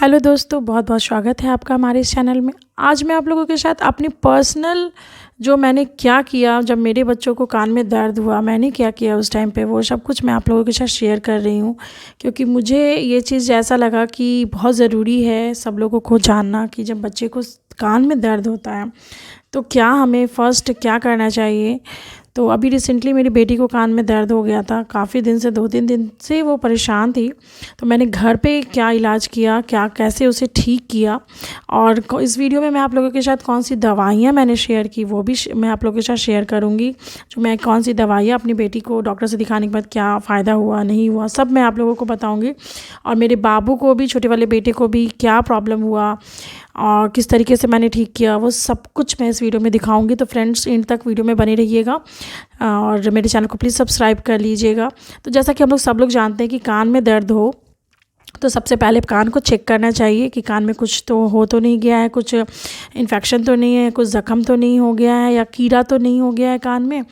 Hello दोस्तों, बहुत बहुत स्वागत है आपका हमारे इस चैनल में। आज मैं आप लोगों के साथ अपनी पर्सनल जो मैंने क्या किया जब मेरे बच्चों को कान में दर्द हुआ, मैंने क्या किया उस टाइम पे, वो सब कुछ मैं आप लोगों के साथ शेयर कर रही हूँ। क्योंकि मुझे ये चीज़ ऐसा लगा कि बहुत ज़रूरी है सब लोगों को जानना कि जब बच्चे को कान में दर्द होता है तो क्या हमें फ़र्स्ट क्या करना चाहिए। तो अभी रिसेंटली मेरी बेटी को कान में दर्द हो गया था, काफ़ी दिन से 2-3 दिन से वो परेशान थी। तो मैंने घर पे क्या इलाज किया, क्या कैसे उसे ठीक किया, और इस वीडियो में मैं आप लोगों के साथ कौन सी दवाइयाँ मैंने शेयर की वो भी मैं आप लोगों के साथ शेयर करूँगी। जो मैं कौन सी दवाइयाँ अपनी बेटी को डॉक्टर से दिखाने के बाद क्या फ़ायदा हुआ नहीं हुआ, सब मैं आप लोगों को बताऊँगी। और मेरे बाबू को भी, छोटे वाले बेटे को भी क्या प्रॉब्लम हुआ और किस तरीके से मैंने ठीक किया, वो सब कुछ मैं इस वीडियो में दिखाऊंगी। तो फ्रेंड्स, एंड तक वीडियो में बने रहिएगा और मेरे चैनल को प्लीज़ सब्सक्राइब कर लीजिएगा। तो जैसा कि हम लोग सब लोग जानते हैं कि कान में दर्द हो तो सबसे पहले कान को चेक करना चाहिए कि कान में कुछ तो हो तो नहीं गया है, कुछ इन्फेक्शन तो नहीं है, कुछ ज़ख्म तो नहीं हो गया है, या कीड़ा तो नहीं हो गया है कान में।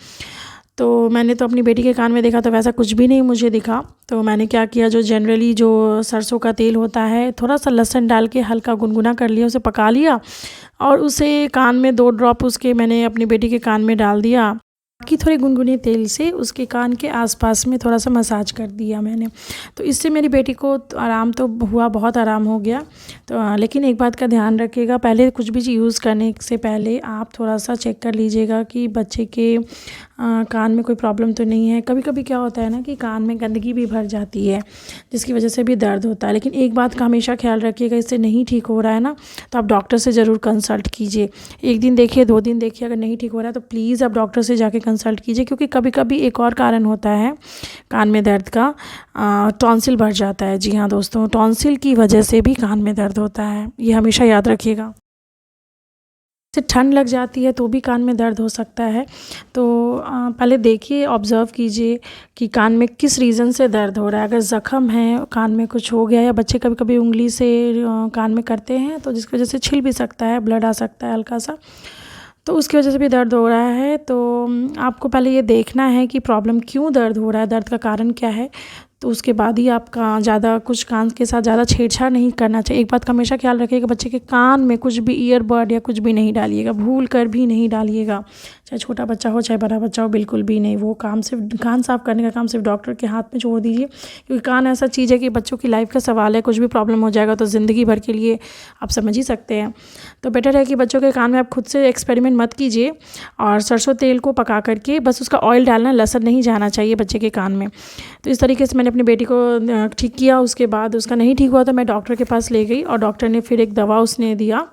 तो मैंने तो अपनी बेटी के कान में देखा तो वैसा कुछ भी नहीं मुझे दिखा। तो मैंने क्या किया, जो जनरली जो सरसों का तेल होता है, थोड़ा सा लहसुन डाल के हल्का गुनगुना कर लिया, उसे पका लिया और उसे कान में 2 ड्रॉप उसके मैंने अपनी बेटी के कान में डाल दिया। बाकी थोड़े गुनगुने तेल से उसके कान के आसपास में थोड़ा सा मसाज कर दिया मैंने। तो इससे मेरी बेटी को आराम तो हुआ, बहुत आराम हो गया। तो लेकिन एक बात का ध्यान रखिएगा, पहले कुछ भी यूज़ करने से पहले आप थोड़ा सा चेक कर लीजिएगा कि बच्चे के कान में कोई प्रॉब्लम तो नहीं है। कभी कभी क्या होता है ना कि कान में गंदगी भी भर जाती है जिसकी वजह से भी दर्द होता है। लेकिन एक बात का हमेशा ख्याल रखिएगा, इससे नहीं ठीक हो रहा है ना तो आप डॉक्टर से ज़रूर कंसल्ट कीजिए। 1 दिन देखिए, 2 दिन देखिए, अगर नहीं ठीक हो रहा है तो प्लीज़ आप डॉक्टर से जाके कंसल्ट कीजिए। क्योंकि कभी कभी एक और कारण होता है कान में दर्द का, टॉन्सिल बढ़ जाता है। जी हाँ दोस्तों, टॉन्सिल की वजह से भी कान में दर्द होता है, ये हमेशा याद रखिएगा। से ठंड लग जाती है तो भी कान में दर्द हो सकता है। तो पहले देखिए, ऑब्ज़र्व कीजिए कि कान में किस रीज़न से दर्द हो रहा है। अगर ज़ख्म है, कान में कुछ हो गया, या बच्चे कभी कभी उंगली से कान में करते हैं तो जिसकी वजह से छिल भी सकता है, ब्लड आ सकता है हल्का सा, तो उसकी वजह से भी दर्द हो रहा है। तो आपको पहले ये देखना है कि प्रॉब्लम क्यों दर्द हो रहा है, दर्द का कारण क्या है। तो उसके बाद ही आपका ज़्यादा कुछ कान के साथ ज़्यादा छेड़छाड़ नहीं करना चाहिए। एक बात का हमेशा ख्याल रखिएगा, बच्चे के कान में कुछ भी ईयरबड या कुछ भी नहीं डालिएगा, भूल कर भी नहीं डालिएगा। चाहे छोटा बच्चा हो चाहे बड़ा बच्चा हो, बिल्कुल भी नहीं। वो काम सिर्फ कान साफ़ करने का काम सिर्फ डॉक्टर के हाथ में छोड़ दीजिए। क्योंकि कान ऐसा चीज़ है कि बच्चों की लाइफ का सवाल है, कुछ भी प्रॉब्लम हो जाएगा तो ज़िंदगी भर के लिए आप समझ ही सकते हैं। तो बेटर है कि बच्चों के कान में आप खुद से एक्सपेरिमेंट मत कीजिए। और सरसों तेल को पका करके बस उसका ऑयल डालना, लहसुन नहीं जाना चाहिए बच्चे के कान में। तो इस तरीके से मैंने अपनी बेटी को ठीक किया। उसके बाद उसका नहीं ठीक हुआ तो मैं डॉक्टर के पास ले गई और डॉक्टर ने फिर एक दवा उसने दिया।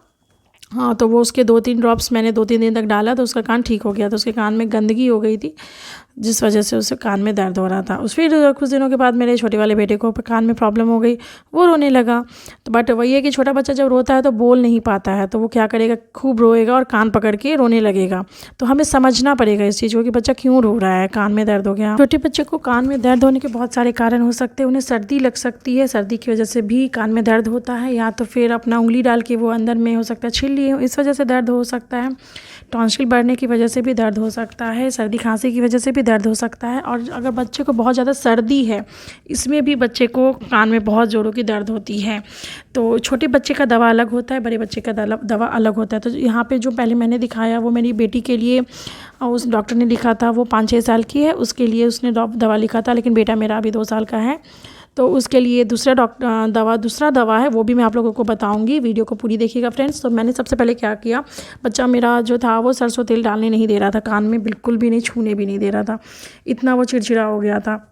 हाँ, तो वो उसके 2-3 ड्रॉप्स मैंने 2-3 दिन तक डाला तो उसका कान ठीक हो गया। तो उसके कान में गंदगी हो गई थी जिस वजह से उसे कान में दर्द हो रहा था। फिर कुछ दिनों के बाद मेरे छोटे वाले बेटे को कान में प्रॉब्लम हो गई, वो रोने लगा। तो बट वही है कि छोटा बच्चा जब रोता है तो बोल नहीं पाता है, तो वो क्या करेगा, खूब रोएगा और कान पकड़ के रोने लगेगा। तो हमें समझना पड़ेगा इस चीज़ को कि बच्चा क्यों रो रहा है, कान में दर्द हो गया। छोटे बच्चे को कान में दर्द होने के बहुत सारे कारण हो सकते हैं। उन्हें सर्दी लग सकती है, सर्दी की वजह से भी कान में दर्द होता है, या तो फिर अपना उंगली डाल के वो अंदर में हो सकता है छिल लिए, इस वजह से दर्द हो सकता है। टॉन्सिल बढ़ने की वजह से भी दर्द हो सकता है, सर्दी खांसी की वजह से भी दर्द हो सकता है। और अगर बच्चे को बहुत ज़्यादा सर्दी है, इसमें भी बच्चे को कान में बहुत ज़ोरों की दर्द होती है। तो छोटे बच्चे का दवा अलग होता है, बड़े बच्चे का दवा अलग होता है। तो यहाँ पे जो पहले मैंने दिखाया वो मेरी बेटी के लिए उस डॉक्टर ने लिखा था, वो 5-6 साल की है, उसके लिए उसने दवा लिखा था। लेकिन बेटा मेरा अभी 2 साल का है, तो उसके लिए दूसरा दवा है, वो भी मैं आप लोगों को बताऊंगी। वीडियो को पूरी देखिएगा फ्रेंड्स। तो मैंने सबसे पहले क्या किया, बच्चा मेरा जो था वो सरसों तेल डालने नहीं दे रहा था कान में, बिल्कुल भी नहीं, छूने भी नहीं दे रहा था, इतना वो चिड़चिड़ा हो गया था।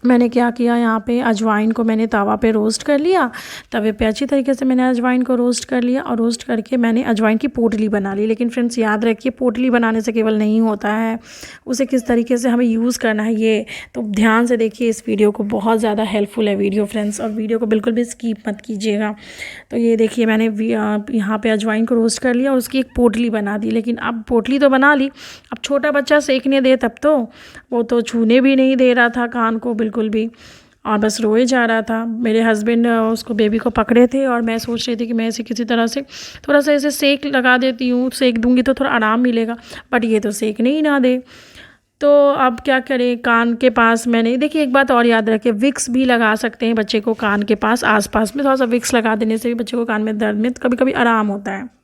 मैंने क्या किया, यहाँ पे अजवाइन को मैंने तवा पे रोस्ट कर लिया। तवे पे अच्छी तरीके से मैंने अजवाइन को रोस्ट कर लिया और रोस्ट करके मैंने अजवाइन की पोटली बना ली। लेकिन फ्रेंड्स याद रखिए, पोटली बनाने से केवल नहीं होता है, उसे किस तरीके से हमें यूज़ करना है ये तो ध्यान से देखिए इस वीडियो को, बहुत ज़्यादा हेल्पफुल है वीडियो फ्रेंड्स, और वीडियो को बिल्कुल भी स्किप मत कीजिएगा। तो ये देखिए, मैंने यहाँ पे अजवाइन को रोस्ट कर लिया और उसकी एक पोटली बना दी। लेकिन अब पोटली तो बना ली, अब छोटा बच्चा सेकने दे तब तो वो तो छूने भी नहीं दे रहा था कान को बिल्कुल भी, और बस रोए जा रहा था। मेरे हस्बैंड उसको, बेबी को पकड़े थे और मैं सोच रही थी कि मैं इसे किसी तरह से थोड़ा सा ऐसे सेक लगा देती हूँ, सेक दूँगी तो थोड़ा आराम मिलेगा, बट ये तो सेकने ही ना दे। तो अब क्या करें, कान के पास मैंने, देखिए एक बात और याद रखें, विक्स भी लगा सकते हैं बच्चे को कान के पास आसपास में, थोड़ा सा विक्स लगा देने से भी बच्चे को कान में दर्द में कभी कभी आराम होता है।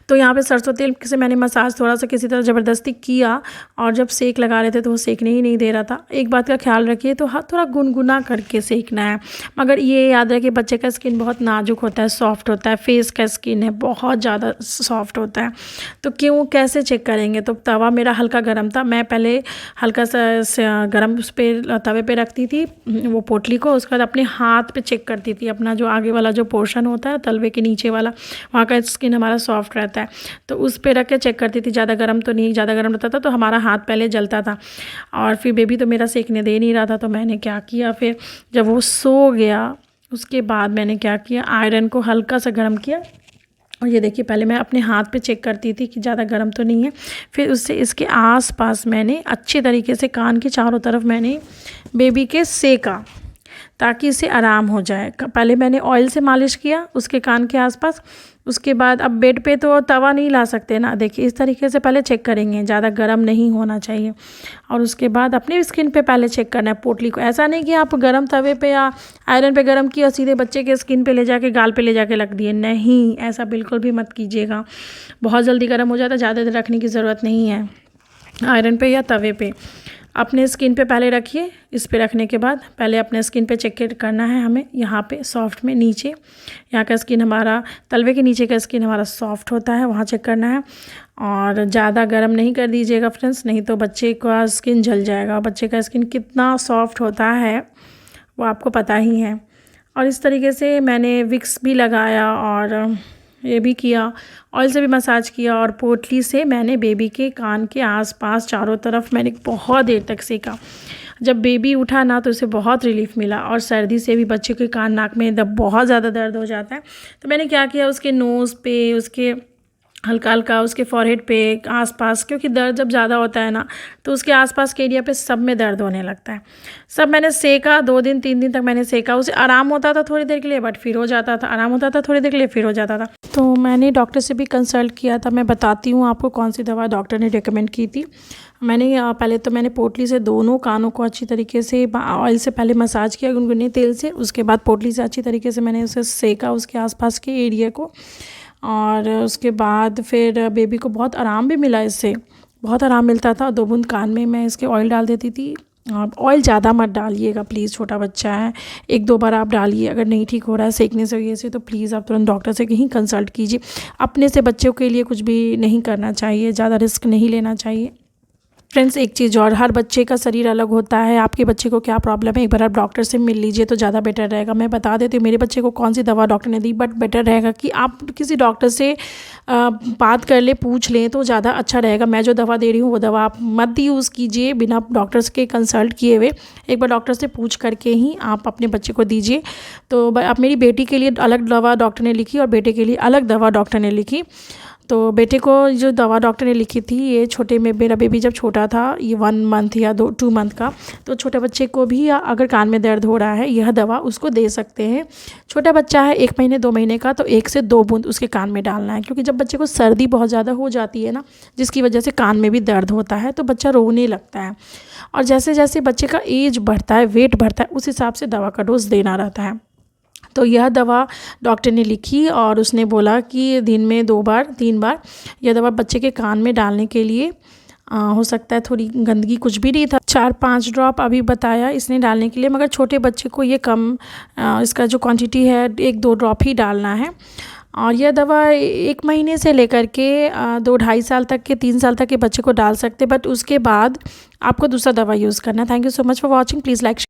तो यहाँ पे सरसों तेल से मैंने मसाज थोड़ा सा किसी तरह ज़बरदस्ती किया, और जब सेक लगा रहे थे तो वो सेकने ही नहीं दे रहा था। एक बात का ख्याल रखिए, तो हाथ थोड़ा गुनगुना करके सेकना है, मगर ये याद रखिए बच्चे का स्किन बहुत नाजुक होता है, सॉफ्ट होता है, फेस का स्किन है बहुत ज़्यादा सॉफ्ट होता है। तो क्यों, कैसे चेक करेंगे? तो तवा मेरा हल्का गर्म था, मैं पहले हल्का सा गर्म उस पर तवे पे रखती थी वो पोटली को, उसके बाद अपने हाथ पे चेक करती थी अपना जो आगे वाला जो पोर्शन होता है तलवे के नीचे वाला, वहाँ का स्किन हमारा सॉफ्ट रहता है, तो उस पे रख के चेक करती थी। ज़्यादा गर्म तो नहीं, ज़्यादा गर्म रहता था तो हमारा हाथ पहले जलता था, और फिर बेबी तो मेरा सेकने दे नहीं रहा था। तो मैंने क्या किया, फिर जब वो सो गया उसके बाद मैंने क्या किया, आयरन को हल्का सा गर्म किया, और ये देखिए पहले मैं अपने हाथ पे चेक करती थी कि ज़्यादा गर्म तो नहीं है, फिर उससे इसके आसपास मैंने अच्छे तरीके से कान के चारों तरफ मैंने बेबी के सेका, ताकि इसे आराम हो जाए। पहले मैंने ऑयल से मालिश किया उसके कान के आसपास, उसके बाद अब बेड पे तो तवा नहीं ला सकते ना, देखिए इस तरीके से पहले चेक करेंगे, ज़्यादा गर्म नहीं होना चाहिए, और उसके बाद अपने स्किन पे पहले चेक करना है पोटली को। ऐसा नहीं कि आप गर्म तवे पे या आयरन पे गर्म किया और सीधे बच्चे के स्किन पे ले जाके, गाल पे ले जाके रख दिए, नहीं, ऐसा बिल्कुल भी मत कीजिएगा, बहुत जल्दी गर्म हो जाता है, ज़्यादा देर रखने की ज़रूरत नहीं है आयरन पे या तवे पे। अपने स्किन पे पहले रखिए, इस पे रखने के बाद पहले अपने स्किन पे चेक करना है हमें, यहाँ पे सॉफ्ट में नीचे, यहाँ का स्किन हमारा तलवे के नीचे का स्किन हमारा सॉफ्ट होता है, वहाँ चेक करना है। और ज़्यादा गर्म नहीं कर दीजिएगा फ्रेंड्स, नहीं तो बच्चे का स्किन जल जाएगा। बच्चे का स्किन कितना सॉफ्ट होता है वो आपको पता ही है। और इस तरीके से मैंने विक्स भी लगाया और ये भी किया, ऑयल से भी मसाज किया, और पोटली से मैंने बेबी के कान के आसपास चारों तरफ मैंने बहुत देर तक सेका। जब बेबी उठा ना तो उसे बहुत रिलीफ मिला, और सर्दी से भी बच्चे के कान नाक में जब बहुत ज़्यादा दर्द हो जाता है तो मैंने क्या किया, उसके नोज़ पे, उसके हल्का हल्का उसके फॉरहेड पे आसपास, क्योंकि दर्द जब ज़्यादा होता है ना तो उसके आसपास के एरिया पे सब में दर्द होने लगता है। सब मैंने सेका, 2 दिन 3 दिन तक मैंने सेका, उसे आराम होता था थोड़ी देर के लिए, बट फिर हो जाता था, आराम होता था थोड़ी देर के लिए, फिर हो जाता था। तो मैंने डॉक्टर से भी कंसल्ट किया था, मैं बताती हूँ आपको कौन सी दवा डॉक्टर ने रिकमेंड की थी। मैंने पहले तो मैंने पोटली से दोनों कानों को अच्छी तरीके से ऑयल से पहले मसाज किया गुनगुने तेल से, उसके बाद पोटली से अच्छी तरीके से मैंने उसे सेका उसके आसपास के एरिया को, और उसके बाद फिर बेबी को बहुत आराम भी मिला, इससे बहुत आराम मिलता था। 2 बूंद कान में मैं इसके ऑयल डाल देती थी। ऑयल ज़्यादा मत डालिएगा प्लीज़, छोटा बच्चा है, 1-2 बार आप डालिए, अगर नहीं ठीक हो रहा है सेकने से वजह से तो प्लीज़ आप तुरंत डॉक्टर से कहीं कंसल्ट कीजिए। अपने से बच्चों के लिए कुछ भी नहीं करना चाहिए, ज़्यादा रिस्क नहीं लेना चाहिए। फ्रेंड्स एक चीज़ और, हर बच्चे का शरीर अलग होता है, आपके बच्चे को क्या प्रॉब्लम है एक बार आप डॉक्टर से मिल लीजिए तो ज़्यादा बेटर रहेगा। मैं बता देती हूँ मेरे बच्चे को कौन सी दवा डॉक्टर ने दी, बट बेटर रहेगा कि आप किसी डॉक्टर से बात कर ले, पूछ लें तो ज़्यादा अच्छा रहेगा। मैं जो दवा दे रही हूँ वो दवा आप मत यूज़ कीजिए बिना डॉक्टर्स के कंसल्ट किए हुए, एक बार डॉक्टर से पूछ करके ही आप अपने बच्चे को दीजिए। तो अब मेरी बेटी के लिए अलग दवा डॉक्टर ने लिखी और बेटे के लिए अलग दवा डॉक्टर ने लिखी। तो बेटे को जो दवा डॉक्टर ने लिखी थी, ये छोटे में, मेरा बेबी जब छोटा था, ये 1 मंथ या 2 मंथ का, तो छोटे बच्चे को भी अगर कान में दर्द हो रहा है यह दवा उसको दे सकते हैं। छोटा बच्चा है 1 महीने 2 महीने का, तो 1 से 2 बूंद उसके कान में डालना है, क्योंकि जब बच्चे को सर्दी बहुत ज़्यादा हो जाती है ना, जिसकी वजह से कान में भी दर्द होता है, तो बच्चा रोने लगता है, और जैसे जैसे बच्चे का एज बढ़ता है, वेट बढ़ता है, उस हिसाब से दवा का डोज देना रहता है। तो यह दवा डॉक्टर ने लिखी और उसने बोला कि दिन में 2 बार 3 बार यह दवा बच्चे के कान में डालने के लिए, हो सकता है थोड़ी गंदगी, कुछ भी नहीं था, 4-5 ड्रॉप अभी बताया इसने डालने के लिए, मगर छोटे बच्चे को ये कम, इसका जो क्वांटिटी है 1-2 ड्रॉप ही डालना है। और यह दवा 1 महीने से लेकर के 2-2.5 साल तक के 3 साल तक के बच्चे को डाल सकते, बट उसके बाद आपको दूसरा दवा यूज़ करना है। Thank you so much for watching, please like